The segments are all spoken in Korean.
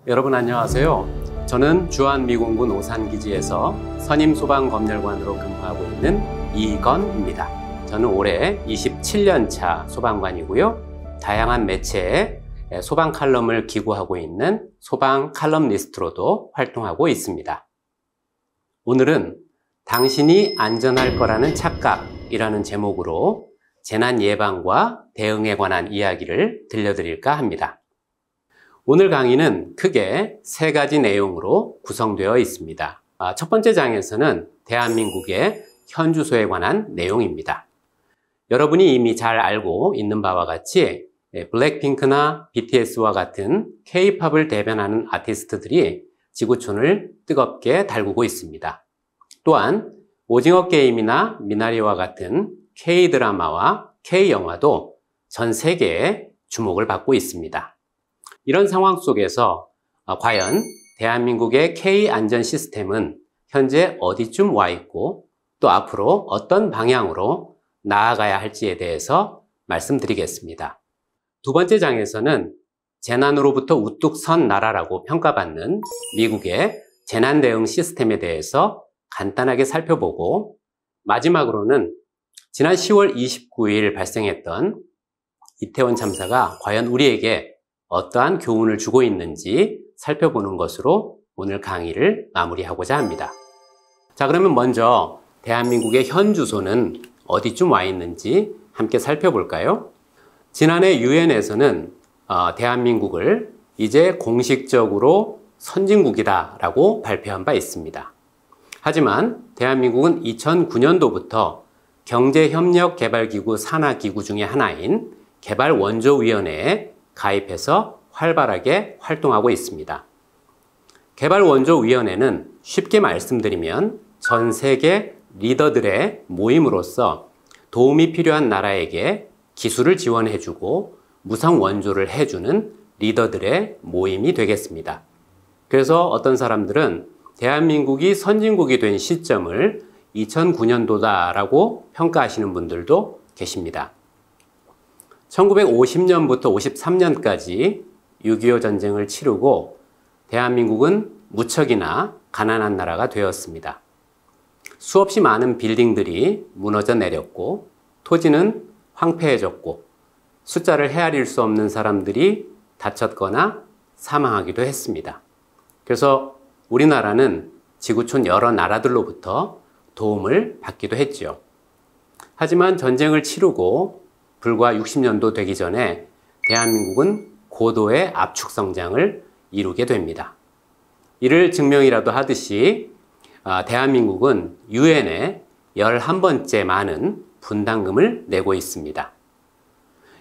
여러분 안녕하세요. 저는 주한미군군 오산기지에서 선임소방검열관으로 근무하고 있는 이건입니다. 저는 올해 27년차 소방관이고요. 다양한 매체에 소방 칼럼을 기고하고 있는 소방 칼럼니스트로도 활동하고 있습니다. 오늘은 당신이 안전할 거라는 착각이라는 제목으로 재난 예방과 대응에 관한 이야기를 들려드릴까 합니다. 오늘 강의는 크게 3가지 내용으로 구성되어 있습니다. 첫 번째 장에서는 대한민국의 현 주소에 관한 내용입니다. 여러분이 이미 잘 알고 있는 바와 같이 블랙핑크나 BTS와 같은 K-팝을 대변하는 아티스트들이 지구촌을 뜨겁게 달구고 있습니다. 또한 오징어 게임이나 미나리와 같은 K-드라마와 K-영화도 전 세계에 주목을 받고 있습니다. 이런 상황 속에서 과연 대한민국의 K-안전 시스템은 현재 어디쯤 와 있고 또 앞으로 어떤 방향으로 나아가야 할지에 대해서 말씀드리겠습니다. 두 번째 장에서는 재난으로부터 우뚝 선 나라라고 평가받는 미국의 재난 대응 시스템에 대해서 간단하게 살펴보고, 마지막으로는 지난 10월 29일 발생했던 이태원 참사가 과연 우리에게 어떠한 교훈을 주고 있는지 살펴보는 것으로 오늘 강의를 마무리하고자 합니다. 자, 그러면 먼저 대한민국의 현 주소는 어디쯤 와 있는지 함께 살펴볼까요? 지난해 유엔에서는 대한민국을 이제 공식적으로 선진국이다라고 발표한 바 있습니다. 하지만 대한민국은 2009년도부터 경제협력개발기구 산하기구 중에 하나인 개발원조위원회에 가입해서 활발하게 활동하고 있습니다. 개발원조위원회는 쉽게 말씀드리면 전 세계 리더들의 모임으로서 도움이 필요한 나라에게 기술을 지원해주고 무상 원조를 해주는 리더들의 모임이 되겠습니다. 그래서 어떤 사람들은 대한민국이 선진국이 된 시점을 2009년도다라고 평가하시는 분들도 계십니다. 1950년부터 53년까지 6.25 전쟁을 치르고 대한민국은 무척이나 가난한 나라가 되었습니다. 수없이 많은 빌딩들이 무너져 내렸고 토지는 황폐해졌고 숫자를 헤아릴 수 없는 사람들이 다쳤거나 사망하기도 했습니다. 그래서 우리나라는 지구촌 여러 나라들로부터 도움을 받기도 했죠. 하지만 전쟁을 치르고 불과 60년도 되기 전에 대한민국은 고도의 압축 성장을 이루게 됩니다. 이를 증명이라도 하듯이 대한민국은 유엔에 11번째 많은 분담금을 내고 있습니다.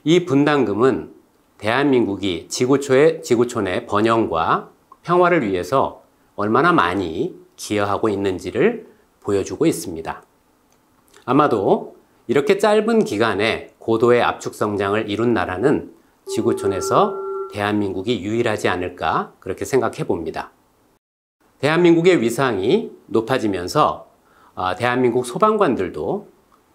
이 분담금은 대한민국이 지구촌의 번영과 평화를 위해서 얼마나 많이 기여하고 있는지를 보여주고 있습니다. 아마도 이렇게 짧은 기간에 고도의 압축 성장을 이룬 나라는 지구촌에서 대한민국이 유일하지 않을까 그렇게 생각해 봅니다. 대한민국의 위상이 높아지면서 대한민국 소방관들도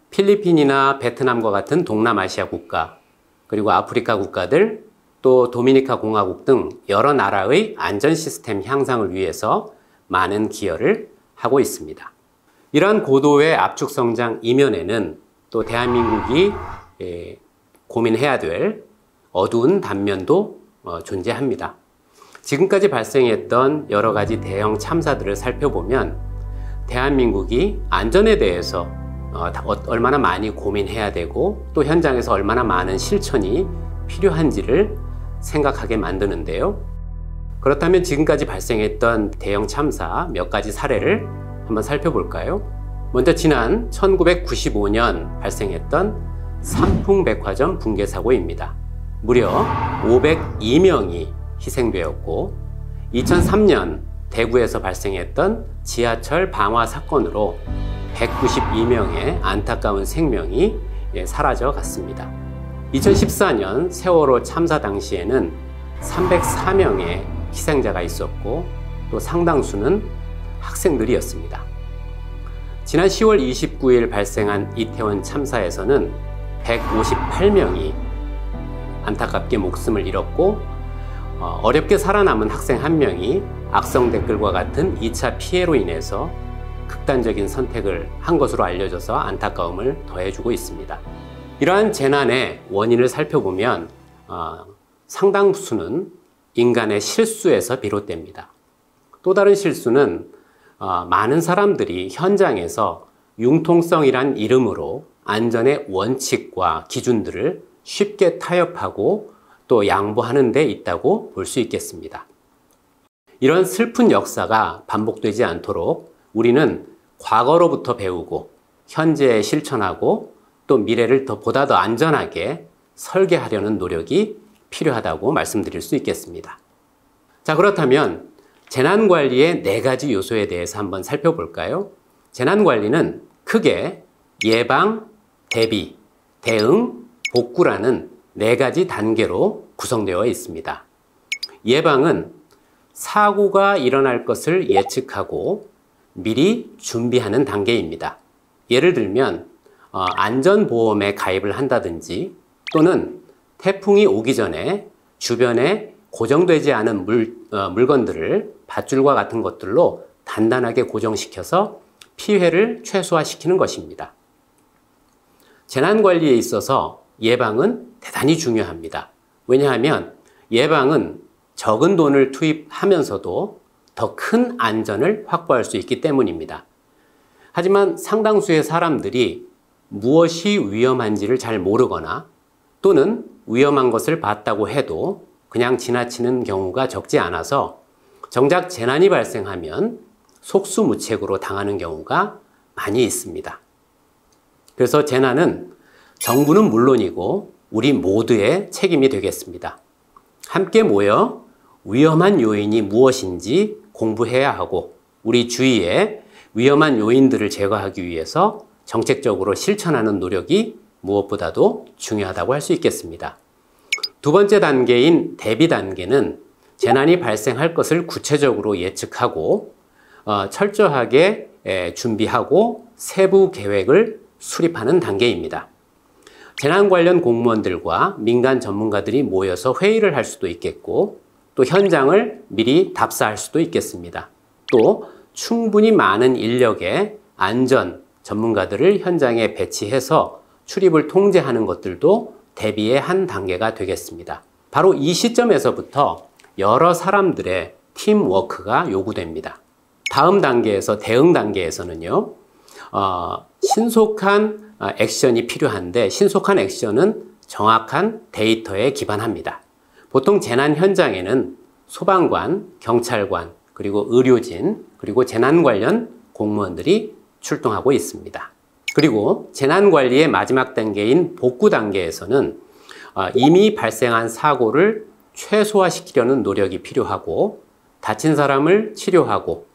필리핀이나 베트남과 같은 동남아시아 국가, 그리고 아프리카 국가들, 또 도미니카 공화국 등 여러 나라의 안전 시스템 향상을 위해서 많은 기여를 하고 있습니다. 이러한 고도의 압축 성장 이면에는 또 대한민국이 고민해야 될 어두운 단면도 존재합니다. 지금까지 발생했던 여러 가지 대형 참사들을 살펴보면 대한민국이 안전에 대해서 얼마나 많이 고민해야 되고 또 현장에서 얼마나 많은 실천이 필요한지를 생각하게 만드는데요. 그렇다면 지금까지 발생했던 대형 참사 몇 가지 사례를 한번 살펴볼까요? 먼저 지난 1995년 발생했던 삼풍백화점 붕괴 사고입니다. 무려 502명이 희생되었고 2003년 대구에서 발생했던 지하철 방화 사건으로 192명의 안타까운 생명이 사라져 갔습니다. 2014년 세월호 참사 당시에는 304명의 희생자가 있었고 또 상당수는 학생들이었습니다. 지난 10월 29일 발생한 이태원 참사에서는 158명이 안타깝게 목숨을 잃었고 어렵게 살아남은 학생 한 명이 악성 댓글과 같은 2차 피해로 인해서 극단적인 선택을 한 것으로 알려져서 안타까움을 더해주고 있습니다. 이러한 재난의 원인을 살펴보면 상당수는 인간의 실수에서 비롯됩니다. 또 다른 실수는 많은 사람들이 현장에서 융통성이란 이름으로 안전의 원칙과 기준들을 쉽게 타협하고 또 양보하는 데 있다고 볼 수 있겠습니다. 이런 슬픈 역사가 반복되지 않도록 우리는 과거로부터 배우고 현재에 실천하고 또 미래를 보다 더 안전하게 설계하려는 노력이 필요하다고 말씀드릴 수 있겠습니다. 자, 그렇다면 재난관리의 4가지 요소에 대해서 한번 살펴볼까요? 재난관리는 크게 예방, 대비, 대응, 복구라는 4가지 단계로 구성되어 있습니다. 예방은 사고가 일어날 것을 예측하고 미리 준비하는 단계입니다. 예를 들면 안전보험에 가입을 한다든지 또는 태풍이 오기 전에 주변에 고정되지 않은 물건들을 밧줄과 같은 것들로 단단하게 고정시켜서 피해를 최소화시키는 것입니다. 재난관리에 있어서 예방은 대단히 중요합니다. 왜냐하면 예방은 적은 돈을 투입하면서도 더 큰 안전을 확보할 수 있기 때문입니다. 하지만 상당수의 사람들이 무엇이 위험한지를 잘 모르거나 또는 위험한 것을 봤다고 해도 그냥 지나치는 경우가 적지 않아서 정작 재난이 발생하면 속수무책으로 당하는 경우가 많이 있습니다. 그래서 재난은 정부는 물론이고 우리 모두의 책임이 되겠습니다. 함께 모여 위험한 요인이 무엇인지 공부해야 하고 우리 주위에 위험한 요인들을 제거하기 위해서 정책적으로 실천하는 노력이 무엇보다도 중요하다고 할 수 있겠습니다. 두 번째 단계인 대비 단계는 재난이 발생할 것을 구체적으로 예측하고 철저하게 준비하고 세부 계획을 수립하는 단계입니다. 재난 관련 공무원들과 민간 전문가들이 모여서 회의를 할 수도 있겠고 또 현장을 미리 답사할 수도 있겠습니다. 또 충분히 많은 인력의 안전 전문가들을 현장에 배치해서 출입을 통제하는 것들도 대비의 한 단계가 되겠습니다. 바로 이 시점에서부터 여러 사람들의 팀워크가 요구됩니다. 다음 단계에서 대응 단계에서는요, 신속한 액션이 필요한데 신속한 액션은 정확한 데이터에 기반합니다. 보통 재난 현장에는 소방관, 경찰관, 그리고 의료진, 그리고 재난 관련 공무원들이 출동하고 있습니다. 그리고 재난관리의 마지막 단계인 복구 단계에서는 이미 발생한 사고를 최소화시키려는 노력이 필요하고 다친 사람을 치료하고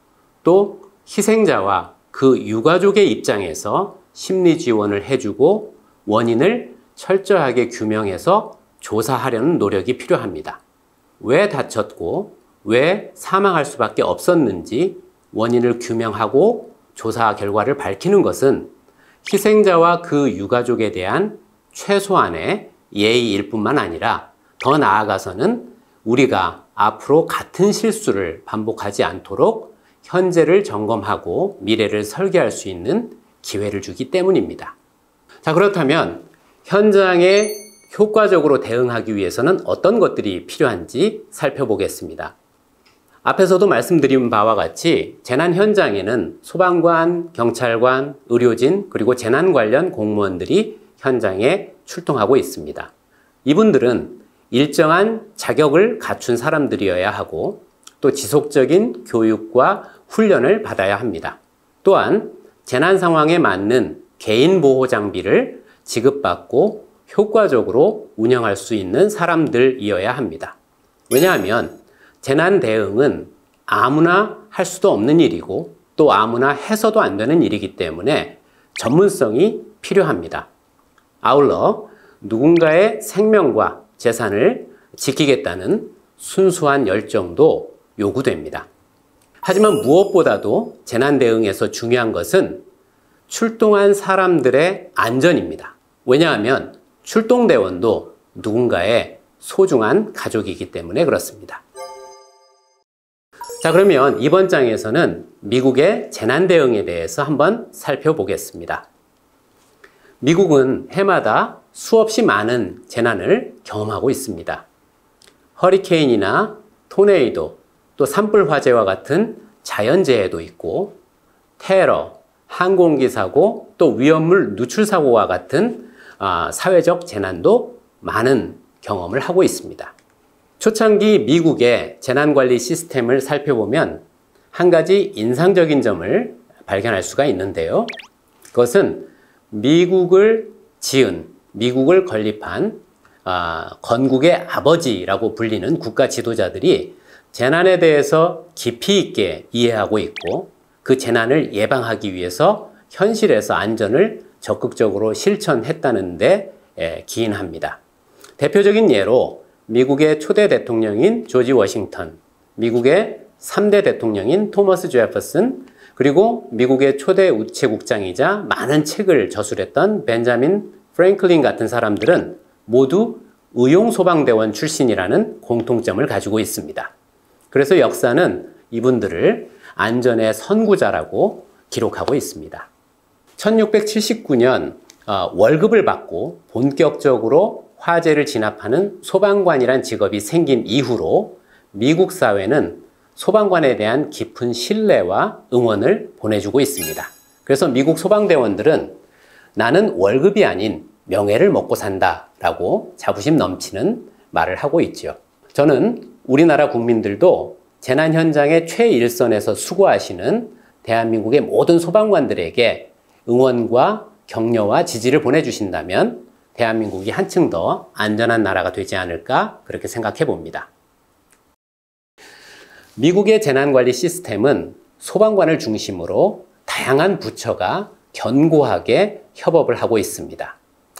또 희생자와 그 유가족의 입장에서 심리 지원을 해주고 원인을 철저하게 규명해서 조사하려는 노력이 필요합니다. 왜 다쳤고 왜 사망할 수밖에 없었는지 원인을 규명하고 조사 결과를 밝히는 것은 희생자와 그 유가족에 대한 최소한의 예의일 뿐만 아니라 더 나아가서는 우리가 앞으로 같은 실수를 반복하지 않도록 현재를 점검하고 미래를 설계할 수 있는 기회를 주기 때문입니다. 자, 그렇다면 현장에 효과적으로 대응하기 위해서는 어떤 것들이 필요한지 살펴보겠습니다. 앞에서도 말씀드린 바와 같이 재난 현장에는 소방관, 경찰관, 의료진, 그리고 재난 관련 공무원들이 현장에 출동하고 있습니다. 이분들은 일정한 자격을 갖춘 사람들이어야 하고 또 지속적인 교육과 훈련을 받아야 합니다. 또한 재난 상황에 맞는 개인 보호 장비를 지급받고 효과적으로 운영할 수 있는 사람들이어야 합니다. 왜냐하면 재난 대응은 아무나 할 수도 없는 일이고 또 아무나 해서도 안 되는 일이기 때문에 전문성이 필요합니다. 아울러 누군가의 생명과 재산을 지키겠다는 순수한 열정도 요구됩니다. 하지만 무엇보다도 재난 대응에서 중요한 것은 출동한 사람들의 안전입니다. 왜냐하면 출동대원도 누군가의 소중한 가족이기 때문에 그렇습니다. 자, 그러면 이번 장에서는 미국의 재난 대응에 대해서 한번 살펴보겠습니다. 미국은 해마다 수없이 많은 재난을 경험하고 있습니다. 허리케인이나 토네이도, 또 산불 화재와 같은 자연재해도 있고, 테러, 항공기 사고, 또 위험물 누출 사고와 같은 사회적 재난도 많은 경험을 하고 있습니다. 초창기 미국의 재난관리 시스템을 살펴보면 한 가지 인상적인 점을 발견할 수가 있는데요. 그것은 미국을 지은, 미국을 건립한 건국의 아버지라고 불리는 국가 지도자들이 재난에 대해서 깊이 있게 이해하고 있고, 그 재난을 예방하기 위해서 현실에서 안전을 적극적으로 실천했다는 데 기인합니다. 대표적인 예로 미국의 초대 대통령인 조지 워싱턴, 미국의 3대 대통령인 토머스 제퍼슨, 그리고 미국의 초대 우체국장이자 많은 책을 저술했던 벤자민 프랭클린 같은 사람들은 모두 의용소방대원 출신이라는 공통점을 가지고 있습니다. 그래서 역사는 이분들을 안전의 선구자라고 기록하고 있습니다. 1679년 월급을 받고 본격적으로 화재를 진압하는 소방관이란 직업이 생긴 이후로 미국 사회는 소방관에 대한 깊은 신뢰와 응원을 보내주고 있습니다. 그래서 미국 소방대원들은 나는 월급이 아닌 명예를 먹고 산다 라고 자부심 넘치는 말을 하고 있죠. 저는 우리나라 국민들도 재난 현장의 최일선에서 수고하시는 대한민국의 모든 소방관들에게 응원과 격려와 지지를 보내주신다면 대한민국이 한층 더 안전한 나라가 되지 않을까 그렇게 생각해 봅니다. 미국의 재난관리 시스템은 소방관을 중심으로 다양한 부처가 견고하게 협업을 하고 있습니다.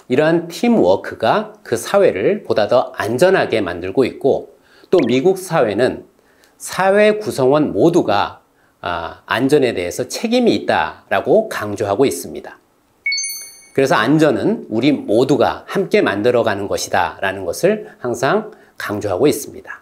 이러한 팀워크가 그 사회를 보다 더 안전하게 만들고 있고, 또 미국 사회는 사회 구성원 모두가 안전에 대해서 책임이 있다라고 강조하고 있습니다. 그래서 안전은 우리 모두가 함께 만들어가는 것이다 라는 것을 항상 강조하고 있습니다.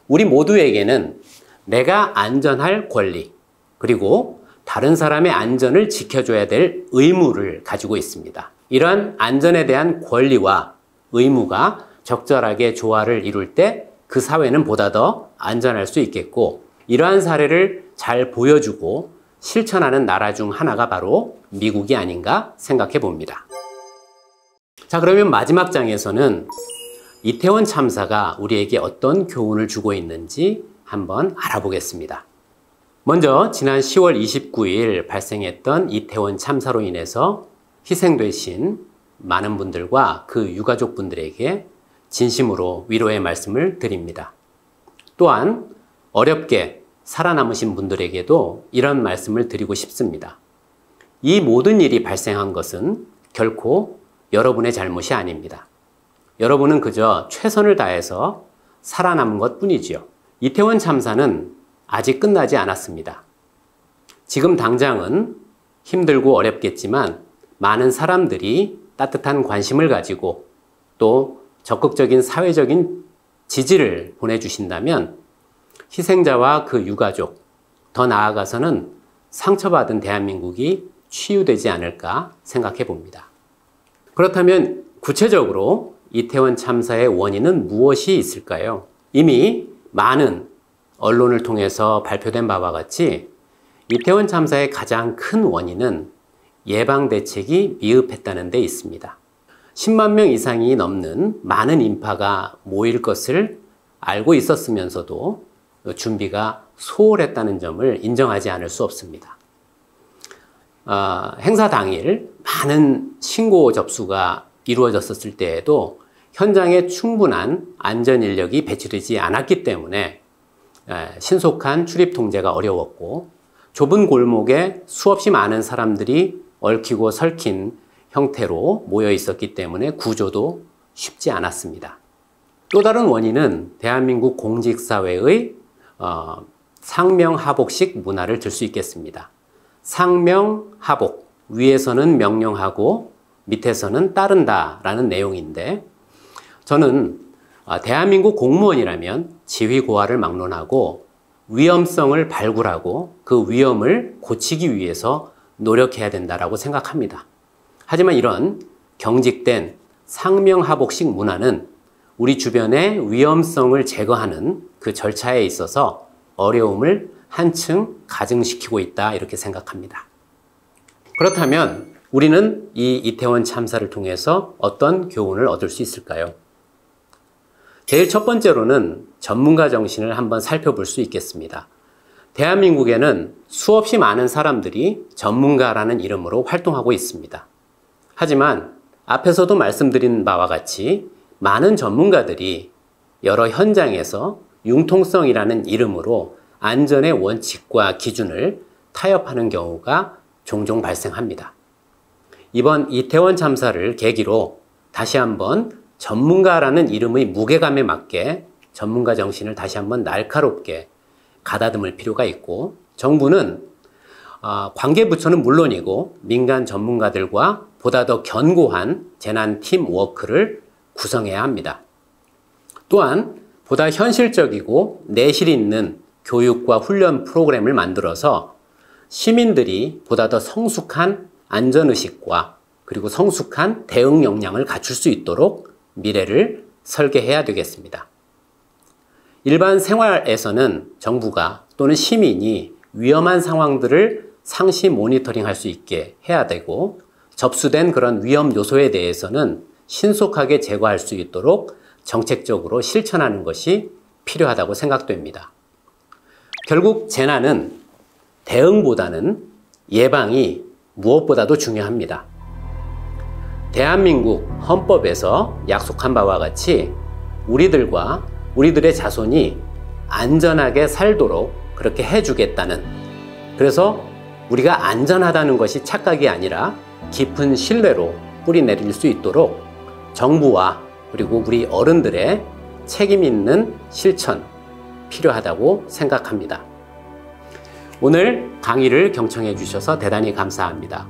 우리 모두에게는 내가 안전할 권리, 그리고 다른 사람의 안전을 지켜줘야 될 의무를 가지고 있습니다. 이러한 안전에 대한 권리와 의무가 적절하게 조화를 이룰 때 그 사회는 보다 더 안전할 수 있겠고, 이러한 사례를 잘 보여주고 실천하는 나라 중 하나가 바로 미국이 아닌가 생각해 봅니다. 자, 그러면 마지막 장에서는 이태원 참사가 우리에게 어떤 교훈을 주고 있는지 한번 알아보겠습니다. 먼저 지난 10월 29일 발생했던 이태원 참사로 인해서 희생되신 많은 분들과 그 유가족분들에게 진심으로 위로의 말씀을 드립니다. 또한 어렵게 살아남으신 분들에게도 이런 말씀을 드리고 싶습니다. 이 모든 일이 발생한 것은 결코 여러분의 잘못이 아닙니다. 여러분은 그저 최선을 다해서 살아남은 것 뿐이지요. 이태원 참사는 아직 끝나지 않았습니다. 지금 당장은 힘들고 어렵겠지만 많은 사람들이 따뜻한 관심을 가지고 또 적극적인 사회적인 지지를 보내주신다면 희생자와 그 유가족, 더 나아가서는 상처받은 대한민국이 치유되지 않을까 생각해 봅니다. 그렇다면 구체적으로 이태원 참사의 원인은 무엇이 있을까요? 이미 많은 언론을 통해서 발표된 바와 같이 이태원 참사의 가장 큰 원인은 예방 대책이 미흡했다는 데 있습니다. 10만 명 이상이 넘는 많은 인파가 모일 것을 알고 있었으면서도 준비가 소홀했다는 점을 인정하지 않을 수 없습니다. 행사 당일 많은 신고 접수가 이루어졌을 때에도 현장에 충분한 안전 인력이 배치되지 않았기 때문에 신속한 출입 통제가 어려웠고, 좁은 골목에 수없이 많은 사람들이 얽히고 설킨 형태로 모여 있었기 때문에 구조도 쉽지 않았습니다. 또 다른 원인은 대한민국 공직사회의 상명하복식 문화를 들 수 있겠습니다. 상명하복, 위에서는 명령하고 밑에서는 따른다 라는 내용인데, 저는 대한민국 공무원이라면 지휘 고하를 막론하고 위험성을 발굴하고 그 위험을 고치기 위해서 노력해야 된다고 생각합니다. 하지만 이런 경직된 상명하복식 문화는 우리 주변의 위험성을 제거하는 그 절차에 있어서 어려움을 한층 가증시키고 있다, 이렇게 생각합니다. 그렇다면 우리는 이 이태원 참사를 통해서 어떤 교훈을 얻을 수 있을까요? 제일 첫 번째로는 전문가 정신을 한번 살펴볼 수 있겠습니다. 대한민국에는 수없이 많은 사람들이 전문가라는 이름으로 활동하고 있습니다. 하지만 앞에서도 말씀드린 바와 같이 많은 전문가들이 여러 현장에서 융통성이라는 이름으로 안전의 원칙과 기준을 타협하는 경우가 종종 발생합니다. 이번 이태원 참사를 계기로 다시 한번 전문가라는 이름의 무게감에 맞게 전문가 정신을 다시 한번 날카롭게 가다듬을 필요가 있고, 정부는 관계부처는 물론이고 민간 전문가들과 보다 더 견고한 재난 팀 워크를 구성해야 합니다. 또한 보다 현실적이고 내실 있는 교육과 훈련 프로그램을 만들어서 시민들이 보다 더 성숙한 안전의식과 그리고 성숙한 대응 역량을 갖출 수 있도록 미래를 설계해야 되겠습니다. 일반 생활에서는 정부가 또는 시민이 위험한 상황들을 상시 모니터링할 수 있게 해야 되고, 접수된 그런 위험 요소에 대해서는 신속하게 제거할 수 있도록 정책적으로 실천하는 것이 필요하다고 생각됩니다. 결국 재난은 대응보다는 예방이 무엇보다도 중요합니다. 대한민국 헌법에서 약속한 바와 같이 우리들의 자손이 안전하게 살도록 그렇게 해주겠다는, 그래서 우리가 안전하다는 것이 착각이 아니라 깊은 신뢰로 뿌리 내릴 수 있도록 정부와 그리고 우리 어른들의 책임 있는 실천 필요하다고 생각합니다. 오늘 강의를 경청해 주셔서 대단히 감사합니다.